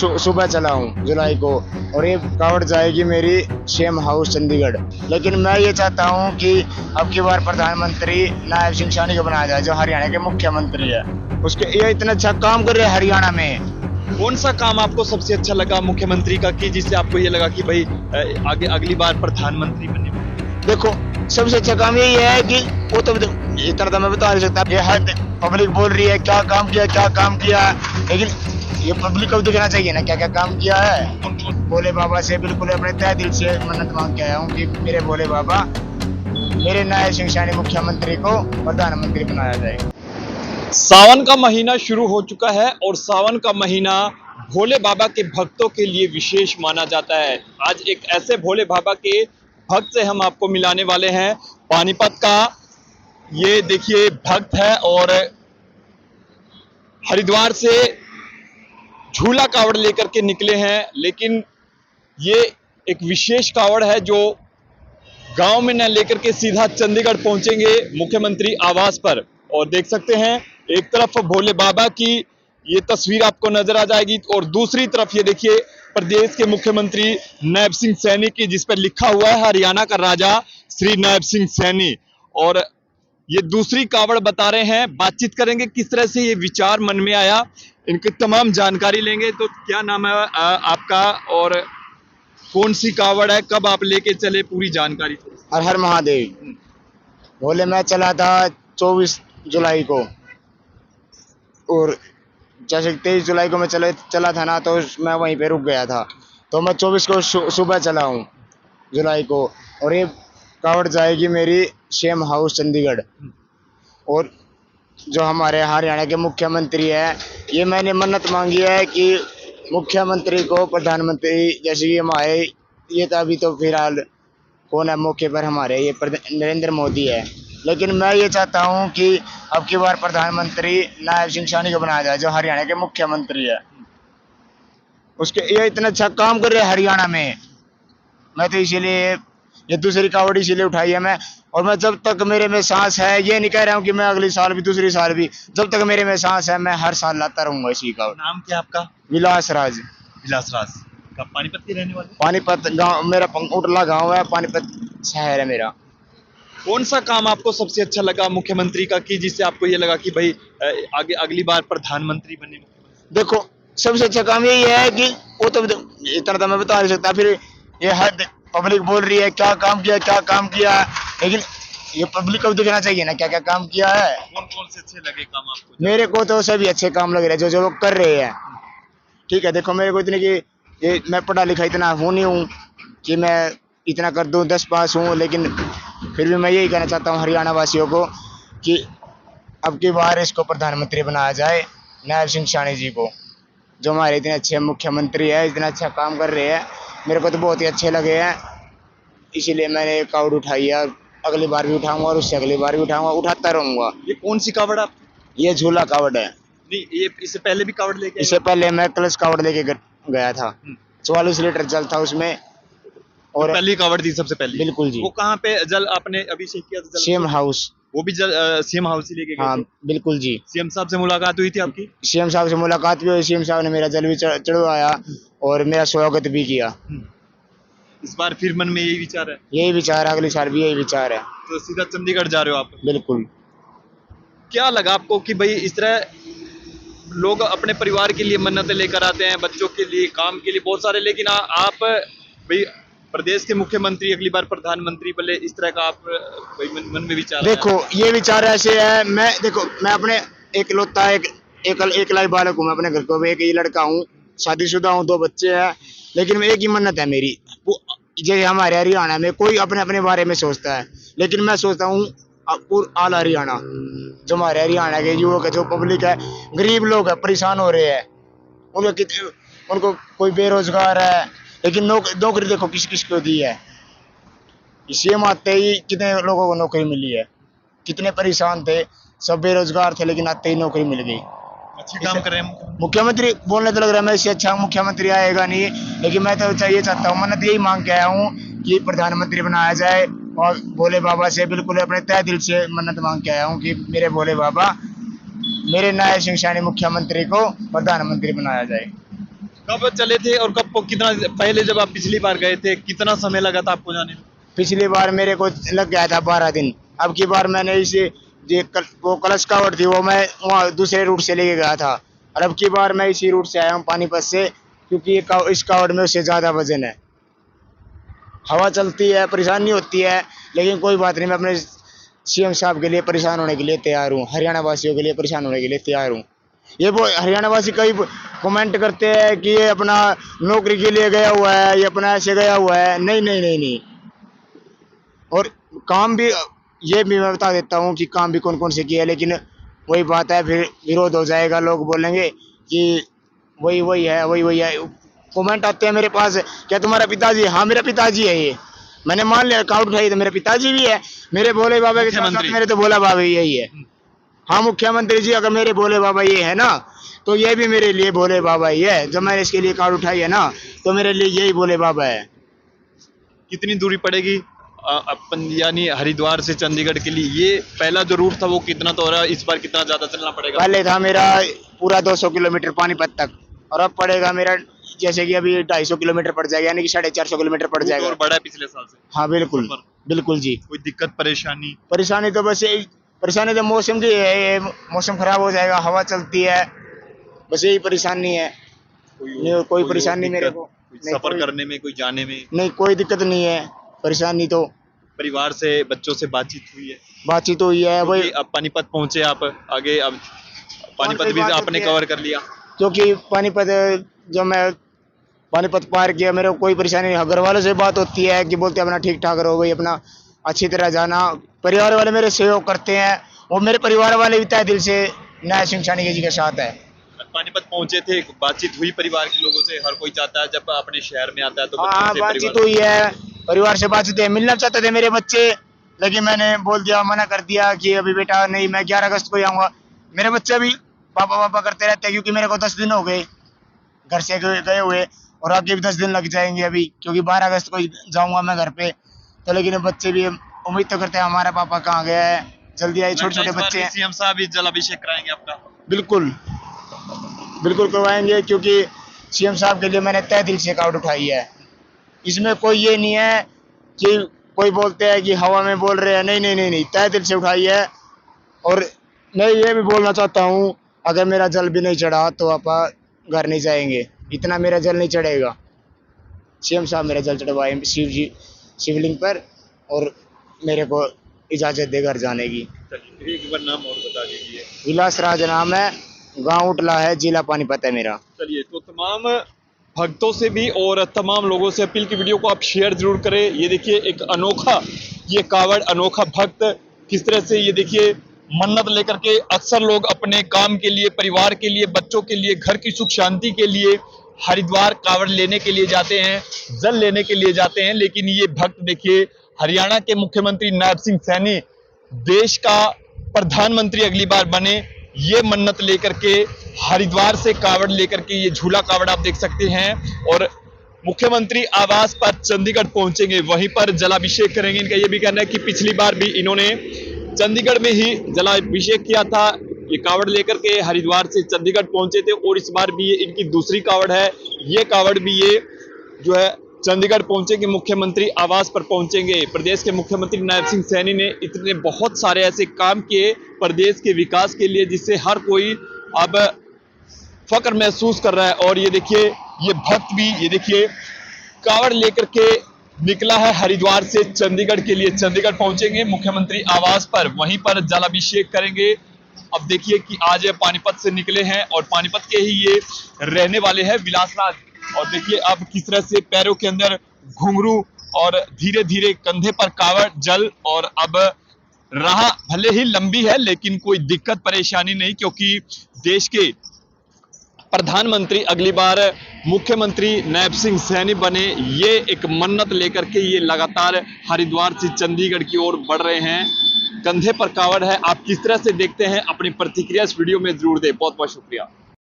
सुबह चला हूँ जुलाई को, और ये कावड़ जाएगी मेरी सेम हाउस चंडीगढ़। लेकिन मैं ये चाहता हूँ कि अब की बार प्रधानमंत्री नायब सिंह सैनी को बनाया जाए, जो हरियाणा के मुख्यमंत्री है। उसके ये इतना अच्छा काम कर रहे हैं हरियाणा में। कौन सा काम आपको सबसे अच्छा लगा मुख्यमंत्री का कि जिससे आपको ये लगा कि भाई आगे अगली बार प्रधानमंत्री बने? देखो, सबसे अच्छा काम यही है कि वो तो इतना तो मैं बता नहीं सकता। ये हर पब्लिक बोल रही है क्या काम किया क्या काम किया, लेकिन ये पब्लिक को भी दिखना चाहिए ना क्या क्या काम किया है। भोले बाबा से बिल्कुल अपने तहे दिल से मन्नत मांग के आया हूँ कि मेरे भोले बाबा मेरे नायब सिंह सैनी मुख्यमंत्री को प्रधानमंत्री बनाया जाए। सावन का महीना शुरू हो चुका है और सावन का महीना भोले बाबा के भक्तों के लिए विशेष माना जाता है। आज एक ऐसे भोले बाबा के भक्त से हम आपको मिलाने वाले हैं। पानीपत का ये देखिए भक्त है और हरिद्वार से झूला कावड़ लेकर के निकले हैं, लेकिन ये एक विशेष कावड़ है जो गांव में न लेकर के सीधा चंडीगढ़ पहुंचेंगे मुख्यमंत्री आवास पर। और देख सकते हैं एक तरफ भोले बाबा की ये तस्वीर आपको नजर आ जाएगी और दूसरी तरफ ये देखिए प्रदेश के मुख्यमंत्री नायब सिंह सैनी की, जिस पर लिखा हुआ है हरियाणा का राजा श्री नायब सिंह सैनी। और ये दूसरी कावड़ बता रहे हैं, बातचीत करेंगे किस तरह से ये विचार मन में आया, इनकी तमाम जानकारी लेंगे। तो क्या नाम है आपका और कौन सी कावड़ है, कब आप लेके चले, पूरी जानकारी? हर हर महादेव। भोले मैं चला था 24 जुलाई को, और जैसे 23 जुलाई को मैं चला था ना, तो मैं वहीं पे रुक गया था। तो मैं 24 को सुबह चला हूँ जुलाई को, और ये कावड़ जाएगी मेरी सेम हाउस चंडीगढ़। और जो हमारे हरियाणा के मुख्यमंत्री है, ये मैंने मन्नत मांगी है कि मुख्यमंत्री को प्रधानमंत्री, जैसे ये हमारे ये तो अभी तो फिलहाल कौन है मौके पर, हमारे ये नरेंद्र मोदी है। लेकिन मैं ये चाहता हूँ कि अब की बार प्रधानमंत्री नायब सिंह सैनी को बनाया जाए, जो हरियाणा के मुख्यमंत्री है। उसके ये इतना अच्छा काम कर रहे हैं हरियाणा में। मैं तो इसीलिए ये दूसरी कावड़ इसीलिए उठाई है मैं। और मैं जब तक मेरे में सांस है, ये नहीं कह रहा हूँ कि मैं अगली साल भी दूसरी साल भी, जब तक मेरे में सांस है मैं हर साल लाता रहूंगा इसी कावड़। नाम क्या आपका? विलास राज। विलास राज। कब पानीपत के रहने वाले? पानीपत गांव मेरा, उटला गांव है, पानीपत शहर है मेरा। कौन सा काम आपको सबसे अच्छा लगा मुख्यमंत्री का कि जिससे आपको ये लगा कि भाई आगे अगली बार प्रधानमंत्री बने? देखो, सबसे अच्छा काम यही है कि वो तो इतना तो मैं बता नहीं सकता। फिर ये हर पब्लिक बोल रही है क्या काम किया क्या काम किया, लेकिन ये पब्लिक को भी दिखना चाहिए ना क्या क्या काम किया है। कौन कौन से अच्छे लगे काम आपको? मेरे को तो सभी अच्छे काम लग रहे हैं जो जो लोग कर रहे हैं। ठीक है, देखो मेरे को इतने की ये मैं पढ़ा लिखा इतना हूँ नहीं हूँ कि मैं इतना कर दूँ, 10 पास हूँ, लेकिन फिर भी मैं यही कहना चाहता हूँ हरियाणा वासियों को कि अब की बार इसको प्रधानमंत्री बनाया जाए, नायब सिंह सैनी जी को, जो हमारे इतने अच्छे मुख्यमंत्री है, इतना अच्छा काम कर रहे हैं। मेरे को तो बहुत ही अच्छे लगे हैं, इसीलिए मैंने कावड़ उठाई है। अगली बार भी उठाऊंगा और उससे अगली बार भी उठाऊंगा, उठाता रहूंगा। ये कौन सी कावड़ आप? ये झूला कावड़ है। नहीं, ये इससे पहले भी कावड़ लेके इससे पहले मैं कलश कावड़ लेके गया था, 44 लीटर जल था उसमें। और पहली कावड़ थी सबसे पहले? बिल्कुल जी। वो कहाँ पे जल आपने अभिषेक किया था? Same house. वो भी जल सीएम हाउस ही लेके गए हाँ थे? बिल्कुल जी। सीएम साहब से मुलाकात हुई थी आपकी? सीएम साहब से मुलाकात भी हुई, सीएम साहब ने मेरा जल भी चढ़वाया और मेरा स्वागत भी किया। इस बार फिर मन में यही विचार है? यही विचार है, अगली साल भी यही विचार है। तो सीधा चंडीगढ़ जा रहे हो आप? बिल्कुल। क्या लगा आपको कि भाई इस तरह लोग अपने परिवार के लिए मन्नतें लेकर आते हैं, बच्चों के लिए, काम के लिए बहुत सारे, लेकिन आप भाई प्रदेश के मुख्यमंत्री अगली बार प्रधानमंत्री बने, इस तरह का आप भाई मन में विचार? देखो ये विचार ऐसे है, मैं अपने एक लाइफ बालक हूँ। मैं अपने घर को एक ही लड़का हूँ, शादीशुदा हूँ, 2 बच्चे हैं। लेकिन एक ही मन्नत है मेरी, जैसे हमारे हरियाणा में कोई अपने अपने बारे में सोचता है, लेकिन मैं सोचता हूँ आल हरियाणा, जो हमारे हरियाणा के युवक है, जो पब्लिक है, गरीब लोग है, परेशान हो रहे हैं। उनको कोई बेरोजगार है, लेकिन नौकरी देखो किस किस को दी है। सीएम आते ही कितने लोगों को नौकरी मिली है, कितने परेशान थे, सब बेरोजगार थे, लेकिन आते ही नौकरी मिल गई। अच्छे काम कर रहे हैं मुख्यमंत्री। बोलने तो लग रहा है मैं इससे अच्छा मुख्यमंत्री आएगा नहीं, लेकिन मैं तो ये चाहता हूँ, मन्नत यही मांग के आया हूँ कि प्रधानमंत्री बनाया जाए। और भोले बाबा से बिल्कुल अपने तहे दिल से मन्नत मांग के आया हूँ कि मेरे भोले बाबा मेरे नायब सिंह सैनी मुख्यमंत्री को प्रधानमंत्री बनाया जाए। कब चले थे और कब कितना पहले जब आप पिछली बार गए थे कितना समय लगा था आपको जाने में? पिछली बार मेरे को लग गया था 12 दिन। अब की बार मैंने इसे वो कलश कावड़ थी वो मैं वहाँ दूसरे रूट से लेके गया था, और अब की बार मैं इसी रूट से आया हूँ पानीपत से, क्योंकि इस कावड़ में उससे ज्यादा वजन है। हवा चलती है, परेशानी होती है, लेकिन कोई बात नहीं, मैं अपने सीएम साहब के लिए परेशान होने के लिए तैयार हूँ, हरियाणा वासियों के लिए परेशान होने के लिए तैयार हूँ। ये वो हरियाणा वासी कई कमेंट करते हैं कि ये अपना नौकरी के लिए गया हुआ है, ये अपना ऐसे गया हुआ है। नहीं नहीं नहीं नहीं। और काम भी, ये भी मैं बता देता हूँ कि काम भी कौन कौन से किए, लेकिन वही बात है, फिर विरोध हो जाएगा, लोग बोलेंगे कि वही वही है, वही वही है। कमेंट आते हैं मेरे पास, क्या तुम्हारा पिताजी? हाँ मेरा पिताजी है ये। मैंने मान लिया, अकाउंट उठाई तो मेरा पिताजी भी है। मेरे भोले बाबा के साथ साथ मेरे तो भोला बाबा ही यही है। हाँ मुख्यमंत्री जी, अगर मेरे भोले बाबा ये है ना, तो ये भी मेरे लिए भोले बाबा ही है। जब मैंने इसके लिए कार्ड उठाई है ना, तो मेरे लिए यही भोले बाबा है। कितनी दूरी पड़ेगी अपन यानी हरिद्वार से चंडीगढ़ के लिए? ये पहला जो रूट था वो कितना तो हो रहा है, इस बार कितना ज्यादा चलना पड़ेगा? पहले था मेरा पूरा 200 किलोमीटर पानीपत तक, और अब पड़ेगा मेरा जैसे कि अभी 250 किलोमीटर पड़ जाएगा, यानी कि 450 किलोमीटर पड़ जाएगा। और बड़ा है पिछले साल से? हाँ बिल्कुल बिल्कुल जी। कोई दिक्कत परेशानी? परेशानी तो बस यही, परेशानी तो मौसम की है, ये मौसम खराब हो जाएगा, हवा चलती है, बस यही परेशानी है। कोई परेशानी मेरे को सफर करने में, कोई जाने में? नहीं, कोई दिक्कत नहीं है। परेशानी तो परिवार से, बच्चों से बातचीत हुई है? बातचीत हुई है। वही अब पानीपत पहुंचे आप, आगे अब पानीपत भी आपने कवर कर लिया? क्योंकि पानीपत, जब मैं पानीपत पार किया, मेरे को कोई परेशानी नहीं। घर वालों से बात होती है कि बोलते हैं अपना ठीक ठाक रहो भाई, अपना अच्छी तरह जाना। परिवार वाले मेरे सहयोग करते हैं, और मेरे परिवार वाले भी तहे दिल से न्याय सिंह सानी जी के साथ है। पानीपत पहुंचे थे, बातचीत हुई परिवार के लोगों से? हर कोई चाहता है जब अपने शहर में आता है तो हाँ बातचीत हुई है, परिवार से बातचीत है। मिलना चाहते थे मेरे बच्चे, लेकिन मैंने बोल दिया, मना कर दिया कि अभी बेटा नहीं, मैं 11 अगस्त को ही आऊंगा। मेरे बच्चे भी पापा पापा करते रहते हैं, क्योंकि मेरे को 10 दिन हो गए घर से गए हुए, और आगे भी 10 दिन लग जाएंगे अभी, क्योंकि 12 अगस्त को ही जाऊंगा मैं घर पे। तो लेकिन बच्चे भी उम्मीद तो करते हैं हमारा पापा कहाँ गया है, जल्दी आए। छोटे छोटे बच्चे हैं। सीएम साहब भी जलाभिषेक कराएंगे आपका? बिल्कुल बिल्कुल करवाएंगे, क्योंकि सीएम साहब के लिए मैंने तहे दिल से कार्ड उठाई है। इसमें कोई ये नहीं है कि कोई बोलते हैं कि हवा में बोल रहे हैं। नहीं नहीं नहीं नहीं, तहे दिल से उठाई है। और मैं ये भी बोलना चाहता हूँ, अगर मेरा जल भी नहीं चढ़ा तो आप घर नहीं जाएंगे, इतना मेरा जल नहीं चढ़ेगा। सीएम साहब मेरा जल चढ़वाए शिवलिंग पर, और मेरे को इजाजत दे घर जाने की। एक बार नाम और बता दीजिए। विलास राज नाम है, गांव उटला है, जिला पानीपत है मेरा। चलिए, तो तमाम भक्तों से भी और तमाम लोगों से अपील की वीडियो को आप शेयर जरूर करें। ये देखिए एक अनोखा ये कावड़, अनोखा भक्त किस तरह से, ये देखिए मन्नत लेकर के अक्सर लोग अपने काम के लिए, परिवार के लिए, बच्चों के लिए, घर की सुख शांति के लिए हरिद्वार कावड़ लेने के लिए जाते हैं, जल लेने के लिए जाते हैं। लेकिन ये भक्त देखिए, हरियाणा के मुख्यमंत्री नायब सिंह सैनी देश का प्रधानमंत्री अगली बार बने, ये मन्नत लेकर के हरिद्वार से कावड़ लेकर के, ये झूला कावड़ आप देख सकते हैं, और मुख्यमंत्री आवास पर चंडीगढ़ पहुंचेंगे, वहीं पर जलाभिषेक करेंगे। इनका ये भी कहना है कि पिछली बार भी इन्होंने चंडीगढ़ में ही जलाभिषेक किया था। ये कावड़ लेकर के हरिद्वार से चंडीगढ़ पहुंचे थे, और इस बार भी ये इनकी दूसरी कावड़ है। ये कावड़ भी ये जो है चंडीगढ़ पहुंचेंगे, मुख्यमंत्री आवास पर पहुंचेंगे। प्रदेश के मुख्यमंत्री नायब सिंह सैनी ने इतने बहुत सारे ऐसे काम किए प्रदेश के विकास के लिए, जिससे हर कोई अब फक्र महसूस कर रहा है। और ये देखिए, ये भक्त भी ये देखिए कावड़ लेकर के निकला है हरिद्वार से चंडीगढ़ के लिए। चंडीगढ़ पहुंचेंगे मुख्यमंत्री आवास पर, वहीं पर जलाभिषेक करेंगे। अब देखिए कि आज ये पानीपत से निकले हैं, और पानीपत के ही ये रहने वाले हैं, विलास राज। और देखिए अब किस तरह से पैरों के अंदर घुंघरू, और धीरे धीरे कंधे पर कावड़ जल। और अब राह भले ही लंबी है, लेकिन कोई दिक्कत परेशानी नहीं, क्योंकि देश के प्रधानमंत्री अगली बार मुख्यमंत्री नायब सिंह सैनी बने, ये एक मन्नत लेकर के ये लगातार हरिद्वार से चंडीगढ़ की ओर बढ़ रहे हैं। कंधे पर कावड़ है। आप किस तरह से देखते हैं, अपनी प्रतिक्रिया इस वीडियो में जरूर दें। बहुत बहुत शुक्रिया।